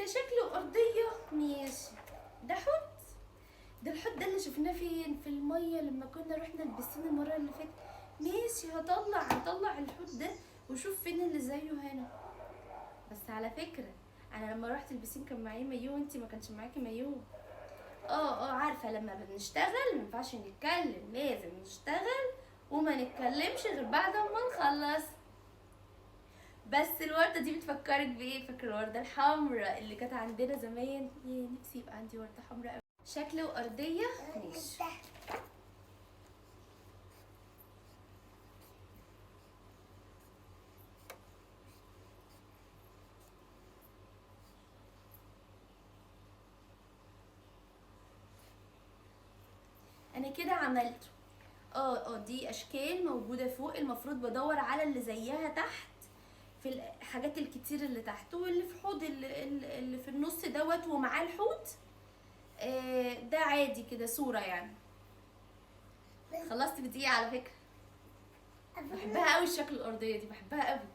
كده شكله أرضية. ماشي. ده حوت. ده الحوت ده اللي شفناه فين؟ في المية لما كنا رحنا البسين المرة اللي فاتت. ماشي، هطلع الحوت ده وشوف فين اللي زيه هنا. بس على فكرة انا لما رحت البسين كان معايا مايو وانتي ما كانش معاكي مايو. عارفة لما بنشتغل مينفعش نتكلم، لازم نشتغل وما نتكلمش غير بعد ما نخلص. بس الوردة دي بتفكرك بايه؟ فاكرة الوردة الحمراء اللي كانت عندنا زمان؟ يا نفسي يبقى عندي وردة حمراء قوي. شكله أرضية. ماشي. انا كده عملته. دي اشكال موجودة فوق، المفروض بدور على اللي زيها تحت في الحاجات الكتير اللي تحت، واللي في حوض اللي في النص دوت ومعاه الحوت. ده عادي كده صورة يعني. خلصت بدقيقة على فكرة. بحبها قوي الشكل الأرضية دي، بحبها قوي.